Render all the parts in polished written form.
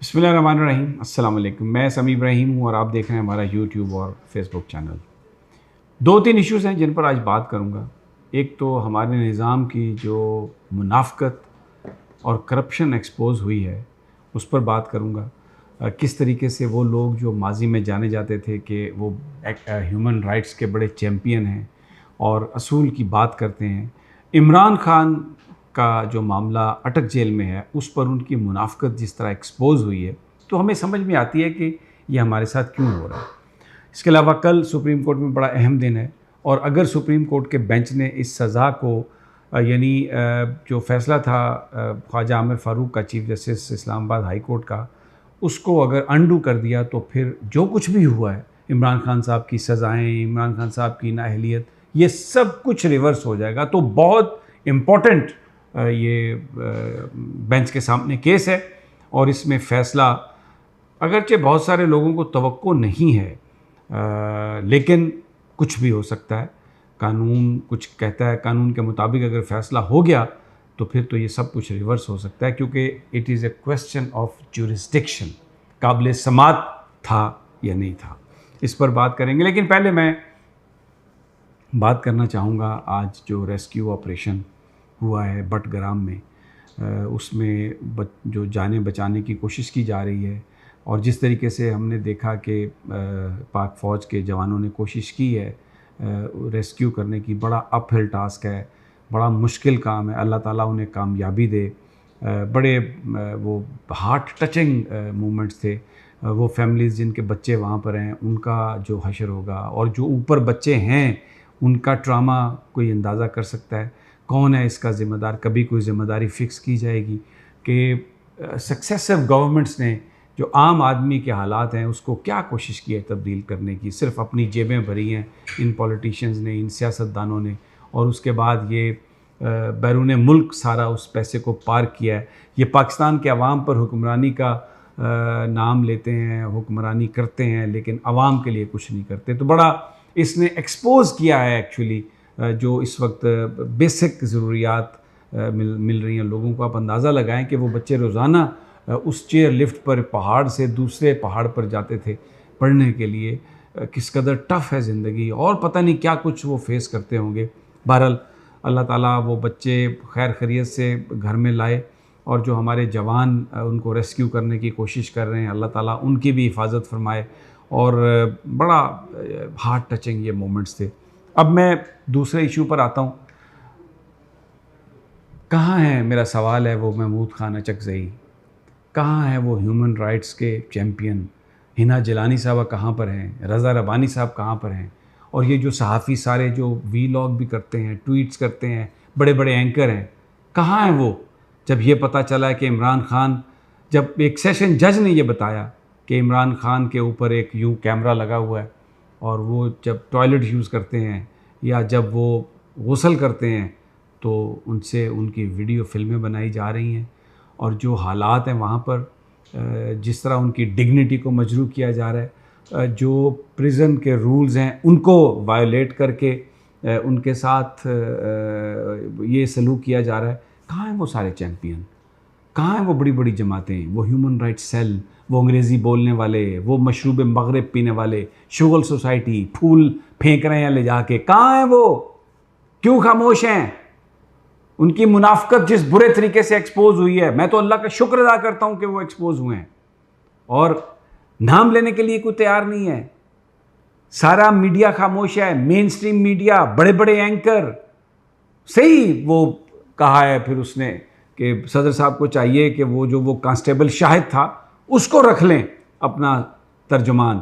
बिस्मिल्लाहिर्रहमानिर्रहीम। अस्सलाम वालेकुम। मैं समी इब्राहिम हूँ और आप देख रहे हैं हमारा यूट्यूब और फेसबुक चैनल। दो तीन इश्यूज़ हैं जिन पर आज बात करूँगा। एक तो हमारे निज़ाम की जो मुनाफ़क़त और करप्शन एक्सपोज़ हुई है, उस पर बात करूँगा। किस तरीके से वो लोग जो माज़ी में जाने जाते थे कि वो ह्यूमन राइट्स के बड़े चैम्पियन हैं और असूल की बात करते हैं। इमरान खान का जो मामला अटक जेल में है, उस पर उनकी मुनाफ़क़त जिस तरह एक्सपोज़ हुई है, तो हमें समझ में आती है कि ये हमारे साथ क्यों हो रहा है। इसके अलावा कल सुप्रीम कोर्ट में बड़ा अहम दिन है और अगर सुप्रीम कोर्ट के बेंच ने इस सज़ा को जो फ़ैसला था ख्वाजा आमिर फ़ारूक का, chief justice Islamabad high court का, उसको अगर अनडू कर दिया तो फिर जो कुछ भी हुआ है, इमरान खान साहब की सज़ाएँ, इमरान खान साहब की नाअहलियत, ये सब कुछ रिवर्स हो जाएगा। तो बहुत इम्पोर्टेंट ये बेंच के सामने केस है और इसमें फ़ैसला अगरचे बहुत सारे लोगों को तवक्को नहीं है, लेकिन कुछ भी हो सकता है। कानून कुछ कहता है, कानून के मुताबिक अगर फ़ैसला हो गया तो फिर तो ये सब कुछ रिवर्स हो सकता है, क्योंकि it is a question of jurisdiction, काबिल समात था या नहीं था, इस पर बात करेंगे। लेकिन पहले मैं बात करना चाहूँगा आज जो रेस्क्यू ऑपरेशन हुआ है बटग्राम में, उसमें जो जानें बचाने की कोशिश की जा रही है और जिस तरीके से हमने देखा कि पाक फ़ौज के जवानों ने कोशिश की है रेस्क्यू करने की, बड़ा अपहिल टास्क है, बड़ा मुश्किल काम है। अल्लाह ताला उन्हें कामयाबी दे। बड़े वो हार्ट टचिंग मोमेंट्स थे। वो फैमिलीज़ जिनके बच्चे वहाँ पर हैं, उनका जो हशर होगा, और जो ऊपर बच्चे हैं उनका ट्रामा कोई अंदाज़ा कर सकता है। कौन है इसका ज़िम्मेदार? कभी कोई ज़िम्मेदारी फ़िक्स की जाएगी कि सक्सेसिव गवर्नमेंट्स ने जो आम आदमी के हालात हैं उसको क्या कोशिश की है तब्दील करने की? सिर्फ़ अपनी जेबें भरी हैं इन पॉलिटिशियंस ने, इन सियासतदानों ने, और उसके बाद ये बैरून मुल्क सारा उस पैसे को पार किया है। ये पाकिस्तान के अवाम पर हुक्मरानी का नाम लेते हैं, हुक्मरानी करते हैं, लेकिन अवाम के लिए कुछ नहीं करते। तो बड़ा इसने एक्सपोज़ किया है एक्चुअली जो इस वक्त बेसिक ज़रूरियात मिल रही हैं लोगों को। आप अंदाज़ा लगाएं कि वो बच्चे रोज़ाना उस चेयर लिफ्ट पर पहाड़ से दूसरे पहाड़ पर जाते थे पढ़ने के लिए। किस कदर टफ़ है ज़िंदगी, और पता नहीं क्या कुछ वो फेस करते होंगे। बहरहाल अल्लाह ताला वो बच्चे खैर खैरियत से घर में लाए, और जो हमारे जवान उनको रेस्क्यू करने की कोशिश कर रहे हैं, अल्लाह ताला उनकी भी हिफाजत फरमाए। और बड़ा हार्ट टचिंग ये मोमेंट्स थे। अब मैं दूसरे इशू पर आता हूँ। कहाँ है, मेरा सवाल है, वो महमूद खान अचकज़ई? कहाँ है वो ह्यूमन राइट्स के चैम्पियन? हिना जलानी साहबा कहाँ पर हैं? रज़ा रबानी साहब कहाँ पर हैं? और ये जो सहाफ़ी सारे जो वीलॉग भी करते हैं, ट्वीट्स करते हैं, बड़े बड़े एंकर हैं, कहाँ हैं वो? जब ये पता चला है कि इमरान खान, जब एक सेशन जज ने ये बताया कि इमरान खान के ऊपर एक यूँ कैमरा लगा हुआ है और वो जब टॉयलेट यूज़ करते हैं या जब वो गुस्ल करते हैं तो उनसे उनकी वीडियो फ़िल्में बनाई जा रही हैं, और जो हालात हैं वहाँ पर, जिस तरह उनकी डिग्निटी को मजरूह किया जा रहा है, जो प्रिज़न के रूल्स हैं उनको वायलेट करके उनके साथ ये सलूक किया जा रहा है। कहाँ हैं वो सारे चैम्पियन? कहाँ हैं वो बड़ी बड़ी जमातें, वो ह्यूमन राइट्स सेल, वो अंग्रेज़ी बोलने वाले, वो मशरूब मगरिब पीने वाले, शुगल सोसाइटी फूल फेंक रहे हैं ले जाके? कहाँ हैं वो? क्यों खामोश हैं? उनकी मुनाफ़क़त जिस बुरे तरीके से एक्सपोज़ हुई है, मैं तो अल्लाह का शुक्र अदा करता हूँ कि वो एक्सपोज़ हुए हैं, और नाम लेने के लिए कोई तैयार नहीं है। सारा मीडिया खामोश है, मेन स्ट्रीम मीडिया, बड़े बड़े एंकर। सही वो कहा है फिर उसने कि सदर साहब को चाहिए कि वो कांस्टेबल शाहिद था उसको रख लें अपना तर्जुमान,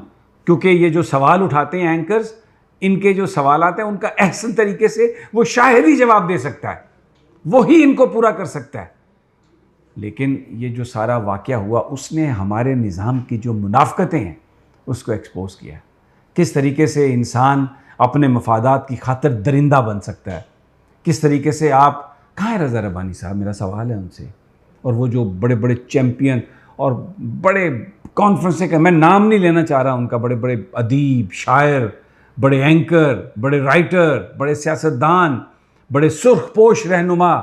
क्योंकि ये जो सवाल उठाते हैं एंकर्स, इनके जो सवालात हैं उनका अहसन तरीके से वो शाहिद ही जवाब दे सकता है, वही इनको पूरा कर सकता है। लेकिन ये जो सारा वाक़या हुआ, उसने हमारे निज़ाम की जो मुनाफ़क़तें हैं उसको एक्सपोज़ किया। किस तरीके से इंसान अपने मफादात की खातिर दरिंदा बन सकता है, किस तरीके से आप, कहाँ है रज़ा रबानी साहब? मेरा सवाल है उनसे। और वो जो बड़े बड़े चैम्पियन और बड़े कॉन्फ्रेंसें का, मैं नाम नहीं लेना चाह रहा उनका, बड़े बड़े अदीब, शायर, बड़े एंकर, बड़े राइटर, बड़े सियासतदान, बड़े सुर्खपोश रहनुमा,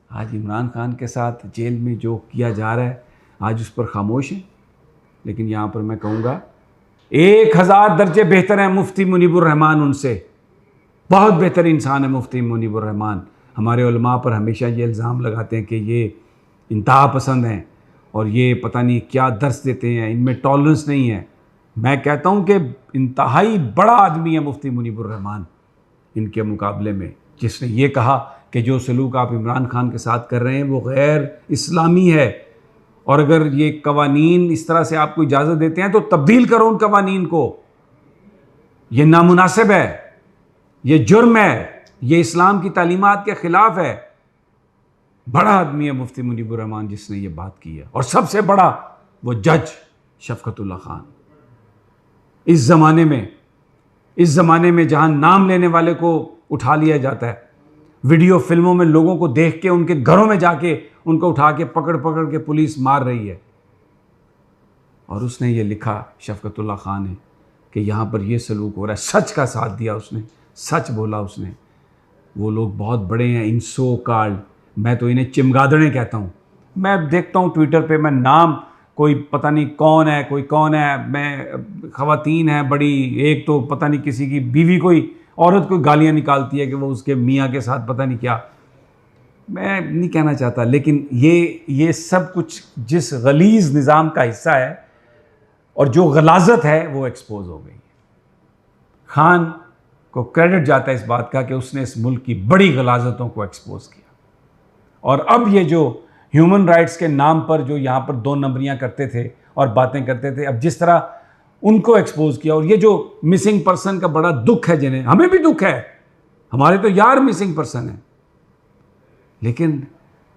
आज इमरान खान के साथ जेल में जो किया जा रहा है, आज उस पर खामोश हैं। लेकिन यहाँ पर मैं कहूँगा 1000 दर्जे बेहतर है मुफ्ती मुनीबुर रहमान उनसे। बहुत बेहतर इंसान है मुफ्ती मुनीबुर रहमान। हमारे उलमा पर हमेशा ये इल्ज़ाम लगाते हैं कि ये इंतहा पसंद हैं और ये पता नहीं क्या दर्स देते हैं, इनमें टॉलरेंस नहीं है। मैं कहता हूँ कि इंतहाई बड़ा आदमी है मुफ्ती मुनीबुर रहमान इनके मुकाबले में, जिसने ये कहा कि जो सलूक आप इमरान खान के साथ कर रहे हैं वो गैर इस्लामी है, और अगर ये कवानीन इस तरह से आपको इजाज़त देते हैं तो तब्दील करो उन कवानीन को। ये नामुनासिब है, ये जुर्म है, ये इस्लाम की तालीमात के ख़िलाफ़ है। बड़ा आदमी है मुफ्ती मुनीबुर रहमान जिसने ये बात की है। और सबसे बड़ा वो जज शफ़क़तुल्लाह खान। इस ज़माने में जहाँ नाम लेने वाले को उठा लिया जाता है, वीडियो फिल्मों में लोगों को देख के उनके घरों में जाके उनको उठा के पकड़ पकड़ के पुलिस मार रही है, और उसने ये लिखा शफ़क़तुल्लाह खान ने कि यहाँ पर ये सलूक हो रहा है। सच का साथ दिया उसने, सच बोला उसने। वो लोग बहुत बड़े हैं इन सो कॉल्ड, मैं तो इन्हें चिमगादड़े कहता हूँ। मैं देखता हूँ ट्विटर पे, मैं नाम कोई पता नहीं कौन है, कोई कौन है, मैं ख़वातीन है बड़ी, एक तो पता नहीं किसी की बीवी कोई औरत कोई गालियाँ निकालती है कि वो उसके मियाँ के साथ पता नहीं क्या। मैं नहीं कहना चाहता, लेकिन ये सब कुछ जिस गलीज़ निज़ाम का हिस्सा है और जो गलाजत है वो एक्सपोज हो गई। खान को क्रेडिट जाता है इस बात का कि उसने इस मुल्क की बड़ी गलाजतों को एक्सपोज किया। और अब ये जो ह्यूमन राइट्स के नाम पर जो यहाँ पर 2 नंबरियाँ करते थे और बातें करते थे, अब जिस तरह उनको एक्सपोज किया। और ये जो मिसिंग पर्सन का बड़ा दुख है, जिन्हें हमें भी दुख है, हमारे तो यार मिसिंग पर्सन है, लेकिन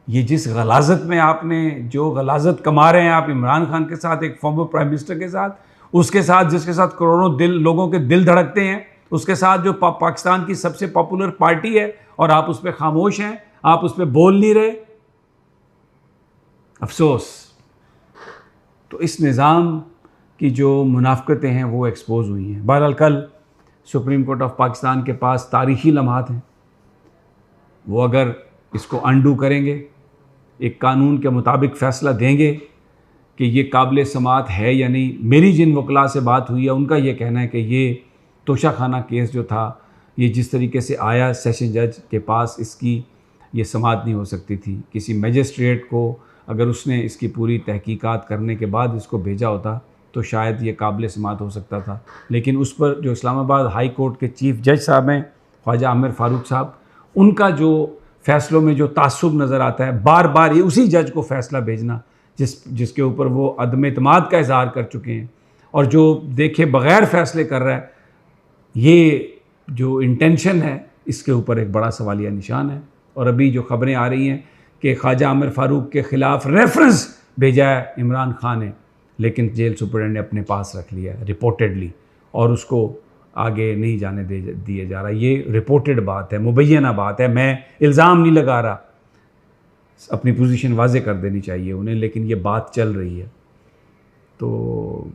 ये जिस गलाजत में आपने जो गलाजत कमा रहे हैं आप इमरान खान के साथ, एक फॉर्मर प्राइम मिनिस्टर के साथ, उसके साथ जिसके साथ करोड़ों लोगों के दिल धड़कते हैं, उसके साथ जो पाकिस्तान की सबसे पॉपुलर पार्टी है, और आप उस पर खामोश हैं, आप उस पर बोल नहीं रहे। अफसोस। तो इस निज़ाम की जो मुनाफ़क़तें हैं वो एक्सपोज हुई हैं। बहरहाल कल सुप्रीम कोर्ट ऑफ पाकिस्तान के पास तारीख़ी लम्हात हैं। वो अगर इसको अंडू करेंगे, एक कानून के मुताबिक फ़ैसला देंगे कि ये काबिल समाअत है या नहीं। मेरी जिन वकला से बात हुई है उनका ये कहना है कि ये तोशाखाना केस जो था, ये जिस तरीके से आया सेशन जज के पास, इसकी ये समाअत नहीं हो सकती थी। किसी मजिस्ट्रेट को अगर उसने इसकी पूरी तहकीकात करने के बाद इसको भेजा होता तो शायद ये काबिल समाअत हो सकता था। लेकिन उस पर जो इस्लामाबाद हाई कोर्ट के चीफ जज साहब हैं ख्वाजा आमिर फ़ारूक साहब, उनका जो फ़ैसलों में जो तासुब नज़र आता है, बार बार ये उसी जज को फ़ैसला भेजना जिसके ऊपर वो अदम एतमाद का इज़हार कर चुके हैं, और जो देखे बग़ैर फ़ैसले कर रहा है, ये जो इंटेंशन है इसके ऊपर एक बड़ा सवालिया निशान है। और अभी जो ख़बरें आ रही हैं कि ख्वाजा आमिर फ़ारूक के ख़िलाफ़ रेफरेंस भेजा है इमरान खान ने, लेकिन जेल सुपरडेंट ने अपने पास रख लिया है रिपोर्टेडली, और उसको आगे नहीं जाने दिया जा रहा। ये रिपोर्टेड बात है, मुबैना बात है, मैं इल्ज़ाम नहीं लगा रहा। अपनी पोजीशन वाज़े कर देनी चाहिए उन्हें, लेकिन ये बात चल रही है। तो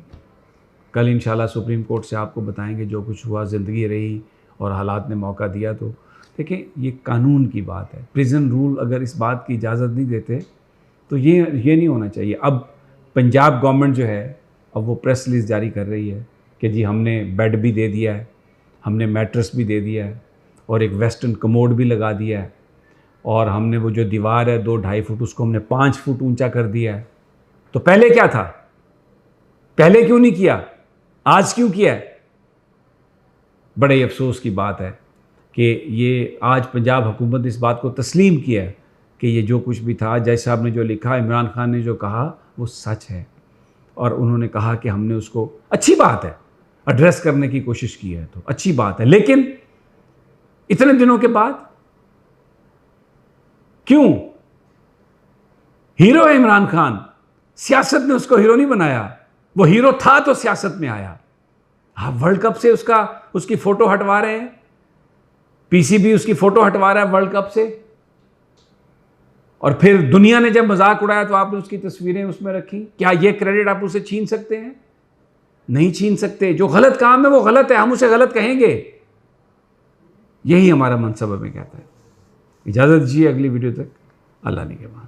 कल इंशाल्लाह सुप्रीम कोर्ट से आपको बताएंगे जो कुछ हुआ, ज़िंदगी रही और हालात ने मौका दिया। तो देखिए, ये कानून की बात है। प्रिजन रूल अगर इस बात की इजाज़त नहीं देते तो ये नहीं होना चाहिए। अब पंजाब गवर्नमेंट जो है, अब वो प्रेस रिलीज़ जारी कर रही है कि जी हमने बेड भी दे दिया है, हमने मैट्रेस भी दे दिया है, और एक वेस्टर्न कमोड भी लगा दिया है, और हमने वो जो दीवार है 2-2.5 फुट उसको हमने 5 फुट ऊंचा कर दिया है। तो पहले क्या था? पहले क्यों नहीं किया? आज क्यों किया है? बड़े अफसोस की बात है कि ये आज पंजाब हुकूमत ने इस बात को तस्लीम किया है कि ये जो कुछ भी था, जज साहब ने जो लिखा, इमरान खान ने जो कहा, वो सच है। और उन्होंने कहा कि हमने उसको, अच्छी बात है, एड्रेस करने की कोशिश की है, तो अच्छी बात है। लेकिन इतने दिनों के बाद क्यों? हीरो है इमरान खान, सियासत ने उसको हीरो नहीं बनाया। वो हीरो था तो सियासत में आया। आप वर्ल्ड कप से उसकी फोटो हटवा रहे हैं, पीसीबी उसकी फोटो हटवा रहा है वर्ल्ड कप से, और फिर दुनिया ने जब मजाक उड़ाया तो आपने उसकी तस्वीरें उसमें रखी। क्या ये क्रेडिट आप उसे छीन सकते हैं? नहीं छीन सकते। जो गलत काम है वो गलत है, हम उसे गलत कहेंगे। यही हमारा मनसब हमें कहता है। इजाज़त दीजिए, अगली वीडियो तक अल्लाह ने के बाद।